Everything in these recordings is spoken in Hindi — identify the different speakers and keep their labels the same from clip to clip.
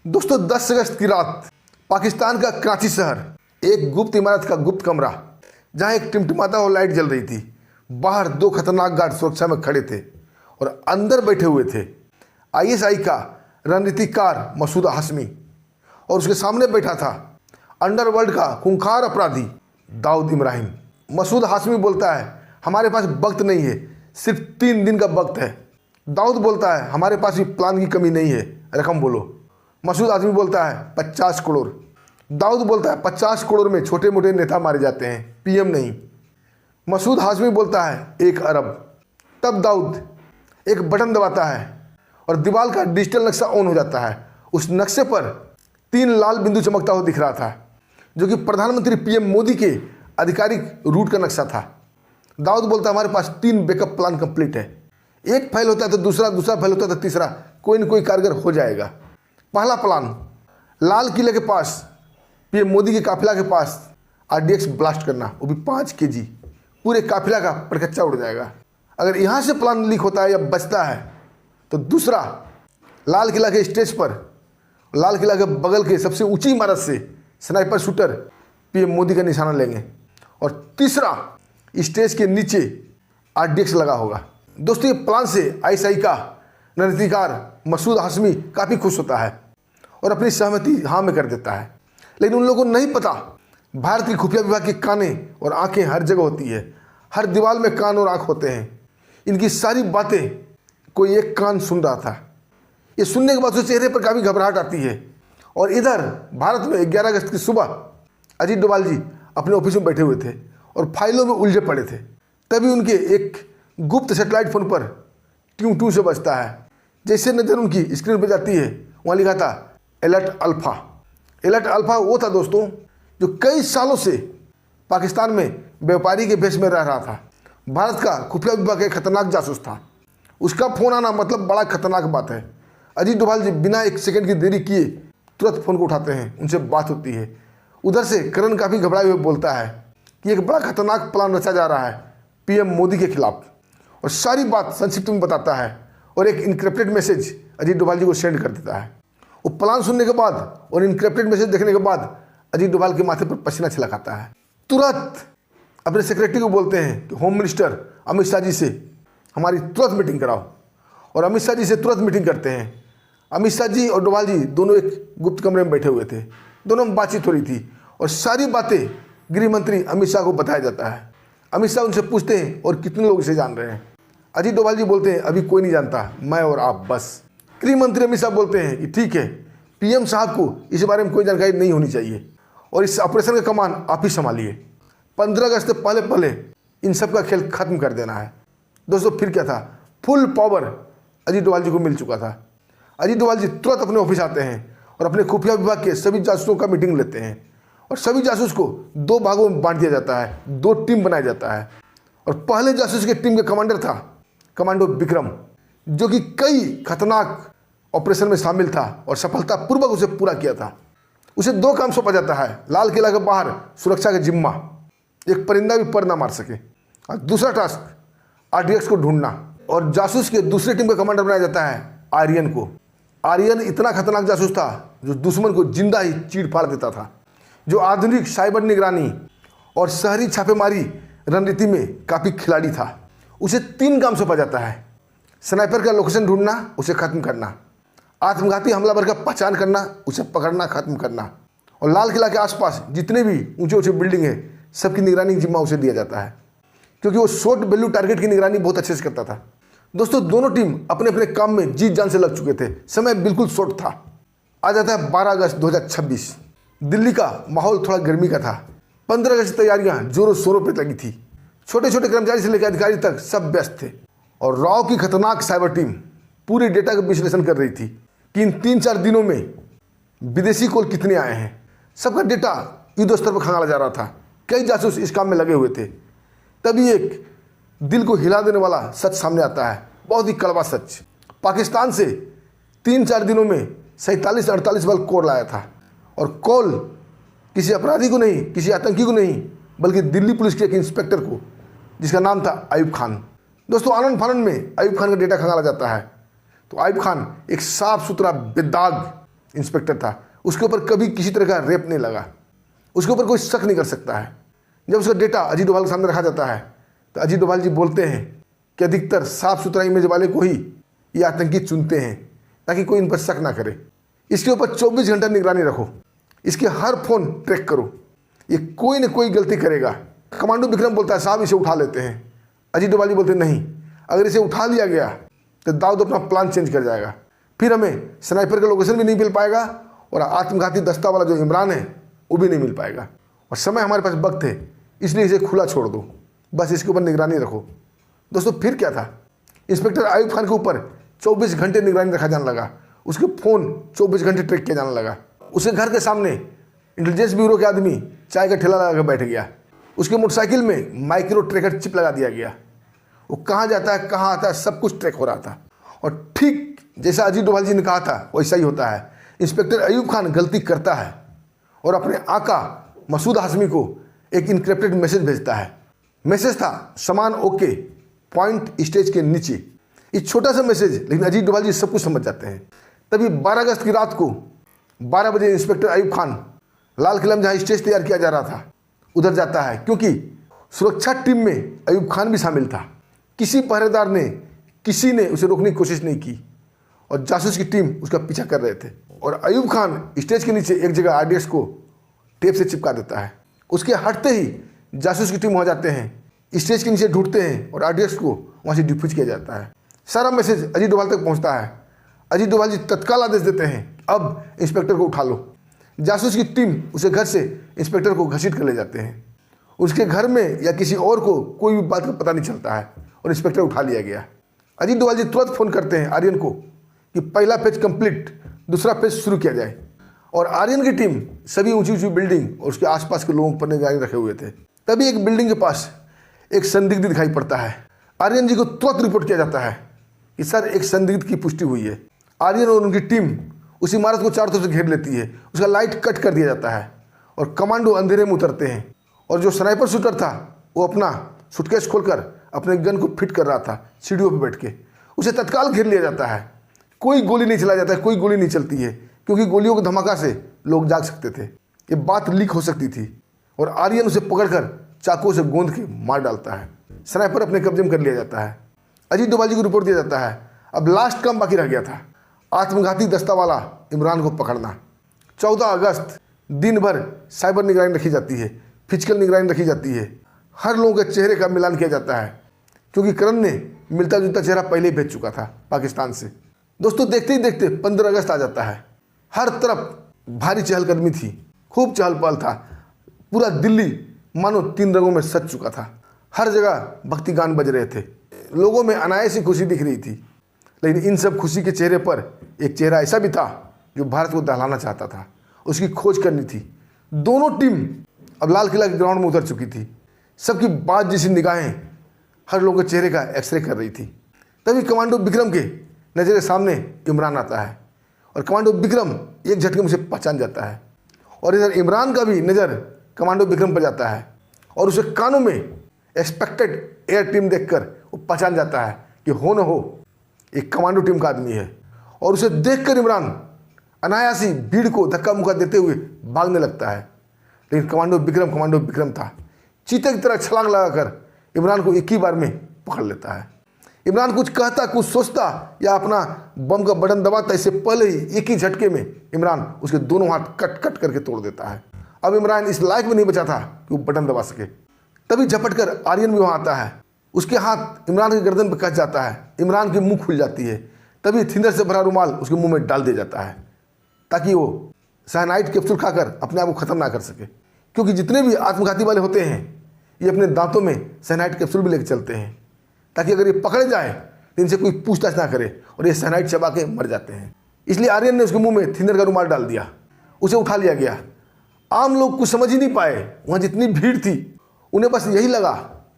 Speaker 1: दोस्तों 10 अगस्त की रात पाकिस्तान का कराची शहर, एक गुप्त इमारत का गुप्त कमरा जहां एक टिमटिमाता हुआ लाइट जल रही थी। बाहर 2 खतरनाक गार्ड सुरक्षा में खड़े थे और अंदर बैठे हुए थे आईएसआई का रणनीतिकार मसूद हाशमी, और उसके सामने बैठा था अंडरवर्ल्ड का खूंखार अपराधी दाऊद इब्राहिम। मसूद हाशमी बोलता है, हमारे पास वक्त नहीं है, सिर्फ 3 दिन का वक्त है। दाऊद बोलता है, हमारे पास भी प्लान की कमी नहीं है, रकम बोलो। मसूद हाशमी बोलता है 50 करोड़। दाऊद बोलता है 50 करोड़ में छोटे मोटे नेता मारे जाते हैं, पीएम नहीं। मसूद हाशमी बोलता है 1 अरब। तब दाऊद एक बटन दबाता है और दीवार का डिजिटल नक्शा ऑन हो जाता है। उस नक्शे पर 3 लाल बिंदु चमकता हुआ दिख रहा था, जो कि प्रधानमंत्री पीएम मोदी के आधिकारिक रूट का नक्शा था। दाऊद बोलता है, हमारे पास 3 बैकअप प्लान कंप्लीट है। एक फेल होता है तो दूसरा फेल होता है तो तीसरा, कोई न कोई कारगर हो जाएगा। पहला प्लान, लाल किले के पास पीएम मोदी के काफिला के पास आरडीएक्स ब्लास्ट करना, वो भी 5 केजी, पूरे काफिला का परकच्चा उड़ जाएगा। अगर यहाँ से प्लान लीक होता है या बचता है तो दूसरा, लाल किला के स्टेज पर, लाल किला के बगल के सबसे ऊंची इमारत से स्नाइपर शूटर पीएम मोदी का निशाना लेंगे, और तीसरा स्टेज के नीचे आरडीएक्स लगा होगा। दोस्तों, ये प्लान से आईएसआई का रणनीतिकार मसूद हाशमी काफ़ी खुश होता है और अपनी सहमति हाँ में कर देता है। लेकिन उन लोगों को नहीं पता, भारत की खुफिया विभाग के काने और आंखें हर जगह होती है, हर दीवार में कान और आंख होते हैं। इनकी सारी बातें कोई एक कान सुन रहा था। ये सुनने के बाद उसके चेहरे पर काफ़ी घबराहट आती है। और इधर भारत में 11 अगस्त की सुबह अजीत डोभाल जी अपने ऑफिस में बैठे हुए थे और फाइलों में उलझे पड़े थे। तभी उनके एक गुप्त सैटेलाइट फोन पर ट्यू ट्यू से बजता है। जैसे नज़र उनकी स्क्रीन पर जाती है, वहाँ लिखा था अलर्ट अल्फा। अलर्ट अल्फा वो था दोस्तों जो कई सालों से पाकिस्तान में व्यापारी के भेष में रह रहा था। भारत का खुफिया विभाग का एक खतरनाक जासूस था। उसका फ़ोन आना मतलब बड़ा खतरनाक बात है। अजीत डोभाल जी बिना 1 सेकंड की देरी किए तुरंत फ़ोन को उठाते हैं, उनसे बात होती है। उधर से करण काफ़ी घबराए हुए बोलता है कि एक बड़ा खतरनाक प्लान रचा जा रहा है पीएम मोदी के खिलाफ, और सारी बात संक्षिप्त में बताता है और एक इनक्रिप्टेड मैसेज अजीत डोभाल जी को सेंड कर देता है। वो प्लान सुनने के बाद और इनक्रिप्टेड मैसेज देखने के बाद अजीत डोभाल के माथे पर पसीना छिलक आता है। तुरंत अपने सेक्रेटरी को बोलते हैं कि होम मिनिस्टर अमित शाह जी से हमारी तुरंत मीटिंग कराओ, और अमित शाह जी से तुरंत मीटिंग करते हैं। अमित शाह जी और डोभाल जी दोनों एक गुप्त कमरे में बैठे हुए थे। दोनों में बातचीत हो रही थी और सारी बातें गृह मंत्री अमित शाह को बताया जाता है। अमित शाह उनसे पूछते हैं, और कितने लोग इसे जान रहे हैं? अजीत डोभाल जी बोलते हैं, अभी कोई नहीं जानता, मैं और आप बस। गृह मंत्री अमित शाह बोलते हैं कि ठीक है, पीएम साहब को इस बारे में कोई जानकारी नहीं होनी चाहिए और इस ऑपरेशन का कमान आप ही संभालिए। 15 अगस्त से पहले पहले इन सब का खेल खत्म कर देना है। दोस्तों, फिर क्या था, फुल पावर अजीत डोभाल जी को मिल चुका था। अजीत डोभाल जी तुरंत अपने ऑफिस आते हैं और अपने खुफिया विभाग के सभी जासूसों का मीटिंग लेते हैं, और सभी जासूस को 2 भागों में बांट दिया जाता है, 2 टीम बनाया जाता है। और पहले जासूस के टीम का कमांडर था कमांडो विक्रम, जो कि कई खतरनाक ऑपरेशन में शामिल था और सफलतापूर्वक उसे पूरा किया था। उसे 2 काम सौंपा जाता है, लाल किला के बाहर सुरक्षा का जिम्मा, एक परिंदा भी पर ना मार सके, और दूसरा टास्क आरडीएक्स को ढूंढना। और जासूस के दूसरी टीम का कमांडर बनाया जाता है आर्यन को। आर्यन इतना खतरनाक जासूस था जो दुश्मन को जिंदा ही चीड़ फाड़ देता था, जो आधुनिक साइबर निगरानी और शहरी छापेमारी रणनीति में काफ़ी खिलाड़ी था। उसे 3 काम सौंपा जाता है, स्नाइपर का लोकेशन ढूंढना, उसे खत्म करना, आत्मघाती हमलावर का पहचान करना, उसे पकड़ना, खत्म करना, और लाल किला के आसपास जितने भी ऊंचे ऊंचे बिल्डिंग है सबकी निगरानी जिम्मा उसे दिया जाता है, क्योंकि वो शॉर्ट वैल्यू टारगेट की निगरानी बहुत अच्छे से करता था। दोस्तों, दोनों टीम अपने अपने काम में जी जान से लग चुके थे। समय बिल्कुल शॉर्ट था। आ जाता है 12 अगस्त 2026। दिल्ली का माहौल थोड़ा गर्मी का था। 15 अगस्त की तैयारियां जोरों शोरों पर लगी थी। छोटे छोटे कर्मचारी से लेकर अधिकारी तक सब व्यस्त थे, और राव की खतरनाक साइबर टीम पूरे डेटा का विश्लेषण कर रही थी कि इन 3-4 दिनों में विदेशी कॉल कितने आए हैं। सबका डेटा युद्ध स्तर पर खंगाला जा रहा था। कई जासूस इस काम में लगे हुए थे। तभी एक दिल को हिला देने वाला सच सामने आता है, बहुत ही कड़वा सच। पाकिस्तान से 3-4 दिनों में 47-48 बार कॉल आया था, और कॉल किसी अपराधी को नहीं, किसी आतंकी को नहीं, बल्कि दिल्ली पुलिस के एक इंस्पेक्टर को, जिसका नाम था आयुब खान। दोस्तों, आनंद फानन में आयुब खान का डेटा खंगाला जाता है तो आयुब खान एक साफ सुथरा बेदाग इंस्पेक्टर था, उसके ऊपर कभी किसी तरह का रेप नहीं लगा, उसके ऊपर कोई शक नहीं कर सकता है। जब उसका डेटा अजीत डोभाल के सामने रखा जाता है तो अजीत डोभाल जी बोलते हैं कि अधिकतर साफ सुथरा इमेज वाले को ही ये आतंकी चुनते हैं ताकि कोई इन पर शक ना करे। इसके ऊपर 24 घंटा निगरानी रखो, इसके हर फोन ट्रैक करो, ये कोई न कोई गलती करेगा। कमांडो विक्रम बोलता है साहब इसे उठा लेते हैं। अजीत डोभाल जी बोलते नहीं, अगर इसे उठा लिया गया तो दाऊद अपना प्लान चेंज कर जाएगा, फिर हमें स्नाइपर का लोकेशन भी नहीं मिल पाएगा और आत्मघाती दस्ता वाला जो इमरान है वो भी नहीं मिल पाएगा। और समय हमारे पास वक्त है, इसलिए इसे खुला छोड़ दो, बस इसके ऊपर निगरानी रखो। दोस्तों फिर क्या था, इंस्पेक्टर आयुब खान के ऊपर 24 घंटे निगरानी रखा जाने लगा, उसके फ़ोन 24 घंटे ट्रैक किया जाने लगा। उसके घर के सामने इंटेलिजेंस ब्यूरो के आदमी चाय का ठेला लगा कर बैठ गया, उसके मोटरसाइकिल में माइक्रो ट्रैकर चिप लगा दिया गया, वो कहाँ जाता है कहाँ आता है सब कुछ ट्रैक हो रहा था। और ठीक जैसा अजीत डोभाल जी ने कहा था वैसा ही होता है। इंस्पेक्टर अयूब खान गलती करता है और अपने आका मसूद हाशमी को एक इनक्रिप्टेड मैसेज भेजता है। मैसेज था सामान ओके, पॉइंट स्टेज के नीचे। ये छोटा सा मैसेज, लेकिन अजीत डोभाल जी सब कुछ समझ जाते हैं। तभी 12 अगस्त की रात को 12 बजे इंस्पेक्टर अयूब खान लाल किला में जहाँ स्टेज तैयार किया जा रहा था उधर जाता है, क्योंकि सुरक्षा टीम में अयूब खान भी शामिल था। किसी पहरेदार ने, किसी ने उसे रोकने की कोशिश नहीं की और जासूस की टीम उसका पीछा कर रहे थे। और अयूब खान स्टेज के नीचे एक जगह आरडीएक्स को टेप से चिपका देता है। उसके हटते ही जासूस की टीम हो जाते हैं, स्टेज के नीचे ढूंढते हैं और आरडीएक्स को वहाँ से डिफ्यूज किया जाता है। सारा मैसेज अजीत डोभाल तक पहुँचता है। अजीत डोभाल जी तत्काल आदेश देते हैं अब इंस्पेक्टर को उठा लो। जासूस की टीम उसे घर से इंस्पेक्टर को घसीट कर ले जाते हैं। उसके घर में या किसी और को कोई भी बात का पता नहीं चलता है और इंस्पेक्टर उठा लिया गया। अजीत डोभाल जी तुरंत फ़ोन करते हैं आर्यन को कि पहला पेज कंप्लीट, दूसरा पेज शुरू किया जाए। और आर्यन की टीम सभी ऊंची ऊंची बिल्डिंग और उसके आसपास के लोगों पर निगरानी रखे हुए थे। तभी एक बिल्डिंग के पास एक संदिग्ध दिखाई पड़ता है। आर्यन जी को तुरंत रिपोर्ट किया जाता है कि सर एक संदिग्ध की पुष्टि हुई है। आर्यन और उनकी टीम उस इमारत को चारों तरफ से घेर लेती है, उसका लाइट कट कर दिया जाता है और कमांडो अंधेरे में उतरते हैं। और जो स्नाइपर शूटर था वो अपना सूटकेस खोलकर अपने गन को फिट कर रहा था सीढ़ियों पर बैठ के, उसे तत्काल घेर लिया जाता है। कोई गोली नहीं चला जाता है, कोई गोली नहीं चलती है, क्योंकि गोलियों के धमाका से लोग जाग सकते थे, ये बात लीक हो सकती थी। और आर्यन उसे पकड़कर चाकू से गोंद के मार डालता है। स्नाइपर अपने कब्जे में कर लिया जाता है। अजीत डोभाल जी को रिपोर्ट दिया जाता है अब लास्ट काम बाकी रह गया था, आत्मघाती दस्ता वाला इमरान को पकड़ना। 14 अगस्त दिन भर साइबर निगरानी रखी जाती है, फिजिकल निगरानी रखी जाती है, हर लोगों के चेहरे का मिलान किया जाता है, क्योंकि करण ने मिलता जुलता चेहरा पहले ही भेज चुका था पाकिस्तान से। दोस्तों देखते ही देखते 15 अगस्त आ जाता है। हर तरफ भारी चहलकदमी थी, खूब चहल पहल था। पूरा दिल्ली मानो 3 रंगों में सज चुका था। हर जगह भक्ति गान बज रहे थे, लोगों में अनायास ही खुशी दिख रही थी। लेकिन इन सब खुशी के चेहरे पर एक चेहरा ऐसा भी था जो भारत को दहलाना चाहता था, उसकी खोज करनी थी। दोनों टीम अब लाल किला के ग्राउंड में उतर चुकी थी। सबकी बात जैसी निगाहें हर लोगों के चेहरे का एक्सरे कर रही थी। तभी कमांडो विक्रम के नज़र के सामने इमरान आता है और कमांडो विक्रम एक झटके में उसे पहचान जाता है। और इधर इमरान का भी नज़र कमांडो विक्रम पर जाता है और उसे कानों में एक्सपेक्टेड एयर टीम देखकर वो पहचान जाता है कि हो न हो एक कमांडो टीम का आदमी है। और उसे देखकर इमरान अनायासी भीड़ को धक्का मुक्का देते हुए भागने लगता है। लेकिन कमांडो विक्रम था, चीते की तरह छलांग लगाकर इमरान को एक ही बार में पकड़ लेता है। इमरान कुछ कहता, कुछ सोचता या अपना बम का बटन दबाता, इससे पहले ही एक ही झटके में इमरान उसके दोनों हाथ कट कट करके तोड़ देता है। अब इमरान इस लायक में नहीं बचा था कि वो बटन दबा सके। तभी झपट कर आर्यन भी वहाँ आता है, उसके हाथ इमरान की गर्दन पर कस जाता है। इमरान की मुंह खुल जाती है। तभी थिंदर से भरा रुमाल उसके मुंह में डाल दिया जाता है ताकि वो साइनाइड कैप्सूल खाकर अपने आप को ख़त्म ना कर सके, क्योंकि जितने भी आत्मघाती वाले होते हैं ये अपने दांतों में साइनाइड कैप्सूल भी लेकर चलते हैं ताकि अगर ये पकड़े जाए तो इनसे कोई पूछताछ ना करे और ये साइनाइड चबा के मर जाते हैं। इसलिए आर्यन ने उसके मुंह में थिंदर का रुमाल डाल दिया, उसे उठा लिया गया। आम लोग कुछ समझ ही नहीं पाए, वहाँ जितनी भीड़ थी उन्हें बस यही लगा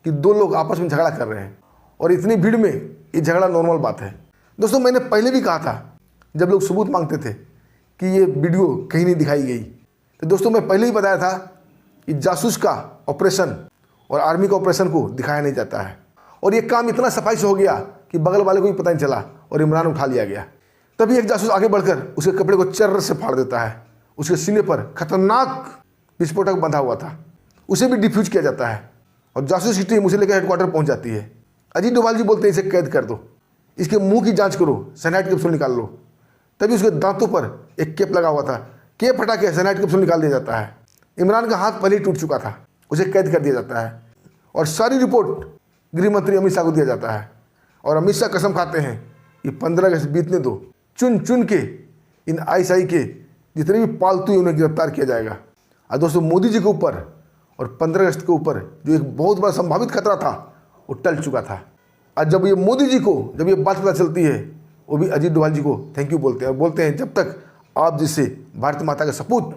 Speaker 1: कि 2 लोग आपस में झगड़ा कर रहे हैं और इतनी भीड़ में ये झगड़ा नॉर्मल बात है। दोस्तों मैंने पहले भी कहा था जब लोग सबूत मांगते थे कि ये वीडियो कहीं नहीं दिखाई गई, तो दोस्तों मैं पहले ही बताया था कि जासूस का ऑपरेशन और आर्मी का ऑपरेशन को दिखाया नहीं जाता है। और ये काम इतना सफाई से हो गया कि बगल वाले को भी पता नहीं चला और इमरान उठा लिया गया। तभी एक जासूस आगे बढ़कर उसके कपड़े को चर्र से फाड़ देता है। उसके सीने पर खतरनाक विस्फोटक बंधा हुआ था, उसे भी डिफ्यूज किया जाता है और जासूस की टीम उसे लेकर हेडक्वार्टर पहुंच जाती है। अजीत डोभाल जी बोलते हैं इसे कैद कर दो, इसके मुंह की जांच करो, साइनाइड कैप्सूल निकाल लो। तभी उसके दांतों पर एक केप लगा हुआ था, केप हटा के साइनाइड कैप्सूल निकाल दिया जाता है। इमरान का हाथ पहले ही टूट चुका था, उसे कैद कर दिया जाता है और सारी रिपोर्ट गृह मंत्री अमित शाह को दिया जाता है। और अमित शाह कसम खाते हैं कि 15 अगस्त बीतने दो, चुन चुन के इन आईएसआई के जितने भी पालतू हैं उन्हें गिरफ्तार किया जाएगा। और दोस्तों मोदी जी के ऊपर और 15 अगस्त के ऊपर जो एक बहुत बड़ा संभावित खतरा था वो टल चुका था। आज जब ये मोदी जी को जब ये बात पता चलती है, वो भी अजीत डोभाल जी को थैंक यू बोलते हैं और बोलते हैं जब तक आप जिससे भारत माता का सपूत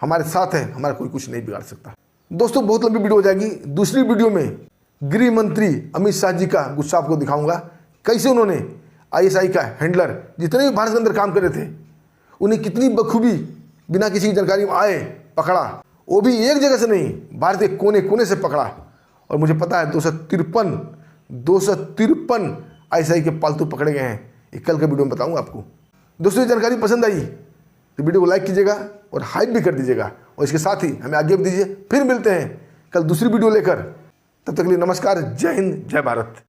Speaker 1: हमारे साथ है, हमारा कोई कुछ नहीं बिगाड़ सकता। दोस्तों बहुत लंबी वीडियो हो जाएगी। दूसरी वीडियो में गृह मंत्री अमित शाह जी का गुस्सा आपको दिखाऊंगा, कैसे उन्होंने आईएसआई का हैंडलर जितने भी भारत के अंदर काम कर रहे थे उन्हें कितनी बखूबी बिना किसी जानकारी में आए पकड़ा, वो भी एक जगह से नहीं, भारत के कोने कोने से पकड़ा। और मुझे पता है 253 आईएसआई के पालतू पकड़े गए हैं। ये कल के वीडियो में बताऊंगा आपको। दोस्तों ये जानकारी पसंद आई तो वीडियो को लाइक कीजिएगा और हाइप भी कर दीजिएगा और इसके साथ ही हमें आगे भी दीजिए। फिर मिलते हैं कल दूसरी वीडियो लेकर, तब तक के लिए नमस्कार, जय हिंद, जय भारत।